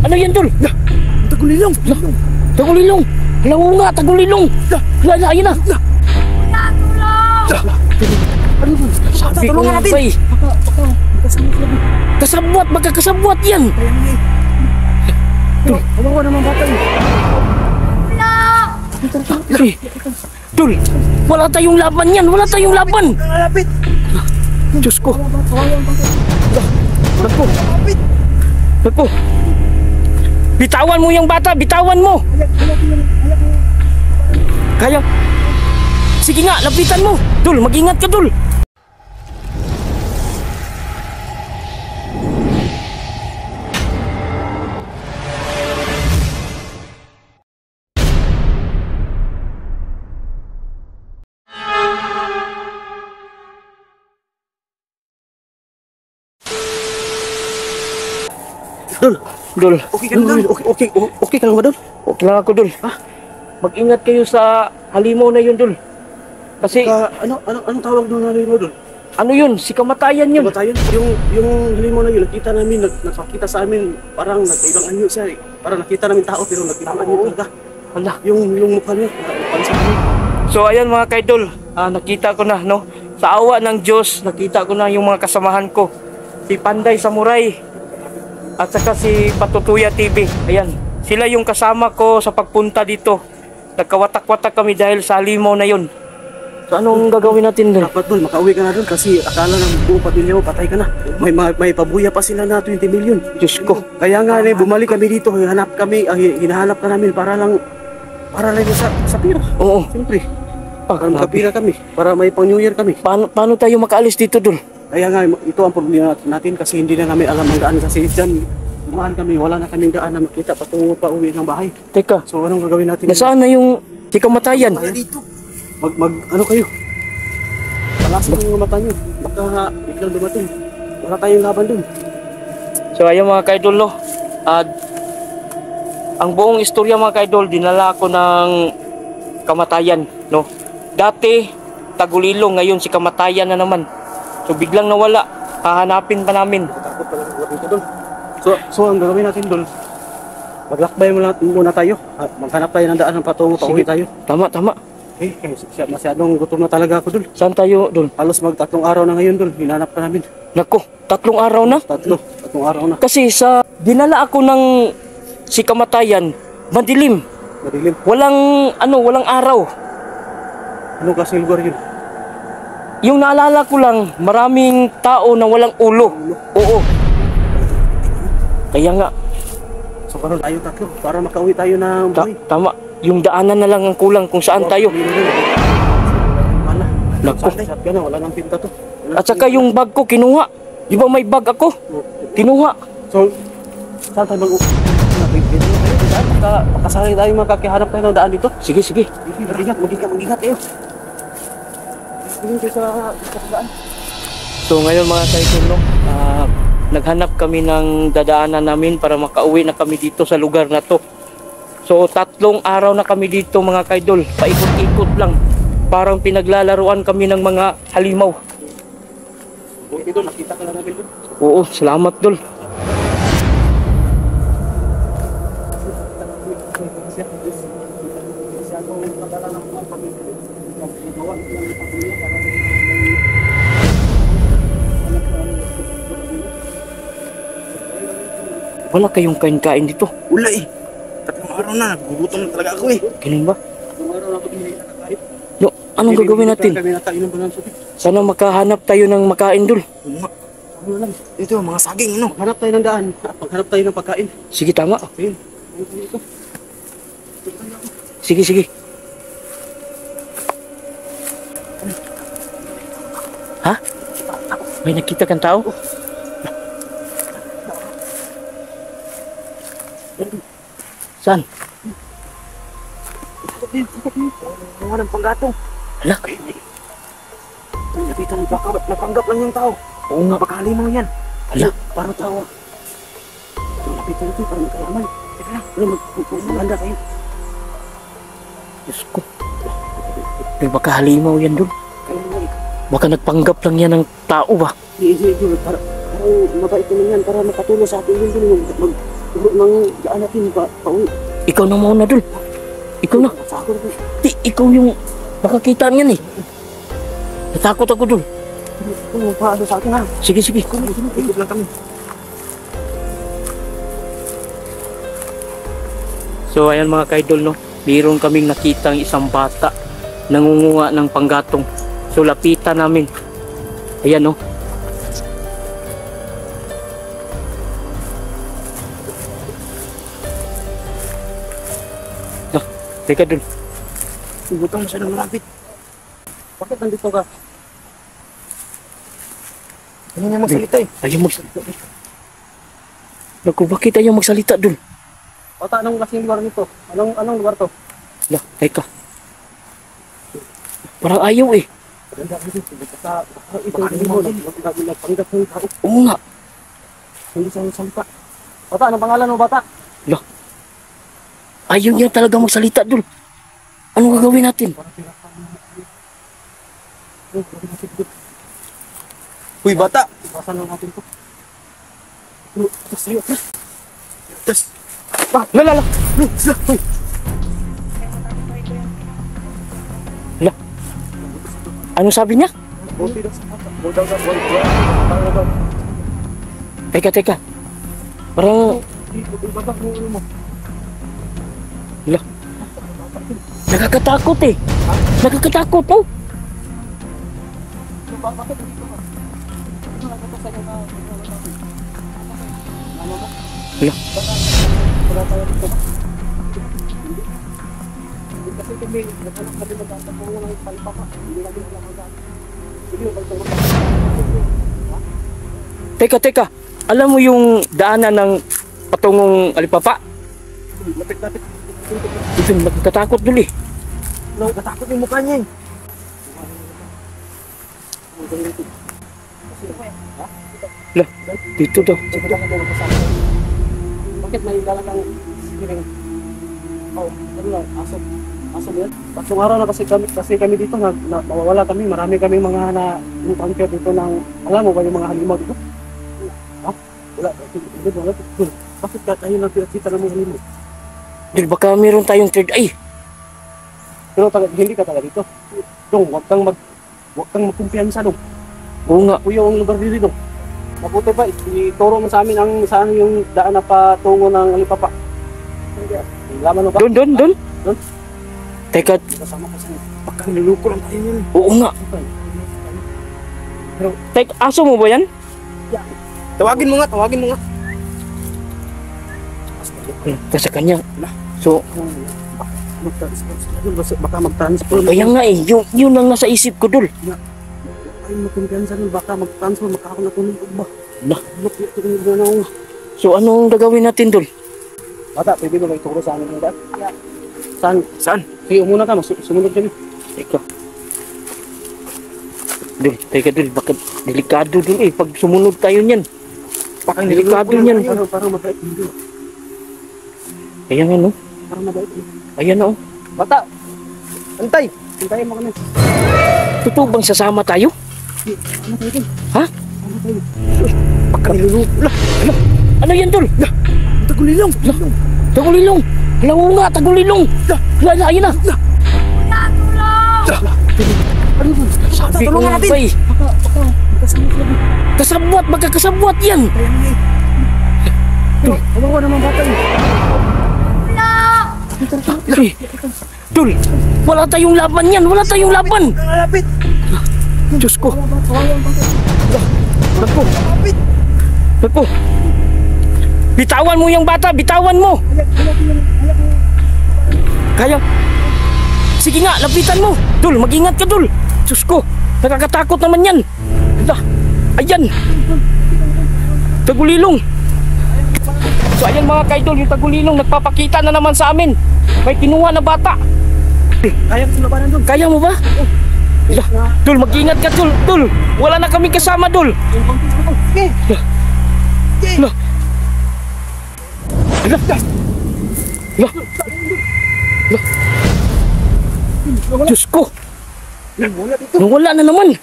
Ano yan, Dol? Tagulilong. Tagulilong. Alam nga, tagulilong. Ayun na. Sabi ko nga ba eh. Kasabwat, magkakasabwat yan. Kawawa naman bata yun. Dol, wala tayong laban yan. Wala tayong laban. Malapit. Diyos ko. Naku. Bitawan mo yung bata. Bitawan mo. Kaya. Sige nga, lapitan mo. Dol, mag-ingat ka, Dol. Dol. Okay ka lang. Okay ka lang ba, Dol? Okay lang ako, Dol. Mag-ingat kayo sa halimaw na yun, Dol. Kasi Anong tawag doon na halimaw, Dol? ano yun, si kamatayan yun. Kamatayan? Yung halimaw na yun, nakita namin, nakakita sa amin, parang nagkaibang anyo siya eh. Parang nakita namin tao, pero nagkaibang anyo talaga. Hala. Yung mukha niya, pansa niya. So ayan mga kaidol, nakita ko na, no? Sa awa ng Diyos, nakita ko na yung mga kasamahan ko. Si Panday Samurai at saka si Patutuya TV. Ayan, sila yung kasama ko sa pagpunta dito. Nagkawatak-watak kami dahil sa halimaw na yun. So anong gagawin natin doon? Dapat, Dol, makauwi ka na doon kasi akala ng buong pamilya mo, patay ka na. May pabuya pa sila na 20 million. Diyos ko. Kaya nga, bumalik kami dito, hinahanap ka namin para lang sa pira. Oo. Siyempre, para grabe. makapira kami, para may pang New Year kami. Paano tayo makaalis dito doon? Kaya nga, ito ang problema natin kasi hindi na namin alam ang daan kasi dyan, dumaan kami, wala na kaming daan na makita patungo pa uwi ng bahay. Teka, So anong gagawin natin? nasaan na yung si kamatayan? Dito. Ano kayo? Palasin yung mata nyo. Baka biglang dumating. Wala tayong laban dun. So ayun mga kaidol, no? At ang buong istorya mga kaidol, dinala ko ng kamatayan, no? Dati Tagulilong, ngayon si kamatayan na naman. So biglang nawala, hahanapin pa namin. Takot pala ng dito dun. So ang gagawin natin dun, maglakbay muna tayo. At maghanap tayo ng daan ng patungo, pauwi tayo. Tama. Masyadong gutom na talaga ako dun. Saan tayo doon? Halos magtatlong araw na ngayon dun. Hinanap ka namin. Nako, 3 araw na. Tatlong araw na. Kasi sa dinala ako ng si kamatayan, madilim. Madilim. Walang araw. Anong klaseng lugar yun? Yung naalala ko lang, maraming tao na walang ulo. Oo. Kaya nga, So paano tayo tatlo? Para makauwi tayo ng buhay. tama. Yung daanan na lang ang kulang kung saan tayo. Wala. Nako. Wala nang pinta to. At saka yung bag ko, kinuha. Di ba may bag ako? Kinuha. So, saan tayo makasali tayo makakihanap tayo ng daan dito? Sige. Mag-ingat tayo. Hindi sa daan. So ngayon mga kaidol, no, naghanap kami ng dadaanan namin para makauwi na kami dito sa lugar na to. So 3 araw na kami dito mga kaidol, paikot-ikot lang. Parang pinaglalaruan kami ng mga halimaw. Okay, Dol, nakita ka lang namin doon. Oo, salamat Dol. Wala kayong kain-kain dito. Wala eh. 3 araw na, gugutom na talaga ako eh. Ganun ba? 3 araw na ako hindi nakakain. No, anong gagawin natin? Kami nakainom pa ng suki. Sana makahanap tayo ng makain Dol. Ano lang, ito mga saging, no? Hanap tayo ng daan, paghanap tayo ng pagkain. Sige, tama. Ayun. Sige. Ha? May nakita kang tao? Saan? Mga ng panggatong. Hala? Nakita ng napanggap lang yung tao. Oo nga. Baka halimaw yan. Hala? Parang tao. Nakita ito, parang magkalaman. Teka lang, maganda kayo. Diyos ko. May baka halimaw yan Dol. Baka nagpanggap lang yan ng tao ba? Parang mabait naman yan para makatulong sa atin yun. Turo ng daan natin pauwi. Ikaw na mauna, Dol. Ikaw na. Sa ako rin. Di, ikaw yung makakita niyan eh. Natakot ako, Dol. Kung paano sa akin ha. Sige, sige. Ikot lang kami. So ayan mga kaidol, no, mayroon kaming nakitang isang bata nangunguha ng panggatong. So lapitan namin. Ayan, no. Ah, teka dun. Butang siya ng malapit. Bakit nandito ka? Ano niya magsalita eh? Ayaw magsalita. Naku, bakit ayaw magsalita dun? Bata, anong klaseng lugar nito? Anong lugar to? Lah, teka. Parang ayaw eh. Ito hindi mo nagpanggap ng tao. Oo nga. Hindi siya magsalita. Bata, anong pangalan mo bata? Lah. Ayaw niya talaga magsalita dun. Ano gagawin natin? Uy bata! Iwasan lang natin to. Tas tayo, tas. Tas. Lala. Uy! Lah. Ano sabi niya? Buti daw sa bata. Buti daw. Teka. Parang, Ibabak mo ulo mo. lah. Nakakatakot eh. Nakakatakot, no? Bakit dito ka? Ano nakatasan na ano mo? Lah. Wala tayo dito. Hindi kasi kami naghanap kami magtatapong ng palpaka. Hindi namin alam ang hindi mo Teka. Alam mo yung daanan ng patungong Alipapa? lapit. Ito, nakakatakot dul eh. Nakatakot yung mukha niya eh. Lah, dito daw. Bakit may dala kang siring? Oh, ano lang, aso. Aso ba yan? Tatlong araw na kasi kami dito, nawawala kami. Marami kami mga na-encounter dito ng, alam mo ba yung mga halimaw dito? Ha? Wala. Bakit ka tayo lang pinakita ng mga halimaw? Dul, baka meron tayong third eye. Pero hindi ka taga dito. Dong, huwag kang magkumpiyansa dong. Oo nga. Kuya ang lugar dito dong. Mabuti pa, ituro mo sa amin ang saan yung daan na patungo ng Alipapa. Laman mo ba? Doon. Doon? Teka, Kasama kasi pagka niluluko lang tayo yun. oo nga. Pero Teka, aso mo ba yan? tawagin mo nga. Sa kanya. So, Baka mag-transfer. kaya nga eh, yun ang nasa isip ko dul. Ay, magkumpiyansa nun. Baka mag-transfer. Baka ako natulog ba? Lah. So, anong gagawin natin dul? Bata, pwede mo ba ituro sa amin yung daan? Saan? Sige, umuna ka. Sumunod kami. Teka. Dul, bakit delikado dul eh. Pag sumunod tayo niyan. Baka Delikado niyan. Parang mabait dito. Ayan nga, no? Parang mabait dito. Ayan na, oh. Bata! Antay! Antayin mo kami. Totoo bang sasama tayo? Ano tayo dun? Ha? Ano tayo? Baka niluluto. Ano yan, dul? Tagulilong! Tagulilong! Hala, oo nga, tagulilong! Hala, ayun na! Ano dun? Sabi ko Tulungan nga natin! ba eh. Baka, kasama sila dun. Kasabwat, magkakasabwat yan! Kaya nga eh. Pero, kawawa naman bata eh. Eh, dul, wala tayong laban yan! Wala tayong laban! Kalapit! Diyos ko! Naku! Naku! Bitawan mo yung bata! Bitawan mo! Kaya... Sige nga, lapitan mo! Dul, mag-ingat ka, Dul! Diyos ko! Nakakatakot naman yan! Hala! Ayan! Tagulilong! So ayan mga kaidol, yung tagulilong nagpapakita na naman sa amin. May kinuha na bata. Kaya ko labanan dun. Kaya mo ba? Hala! Dul, mag-ingat ka, Dul! Dul! Wala na kami kasama, Dul! Okay. Hala! Hala! Hala! Hala! Diyos ko! Wala dito. Nawala na naman!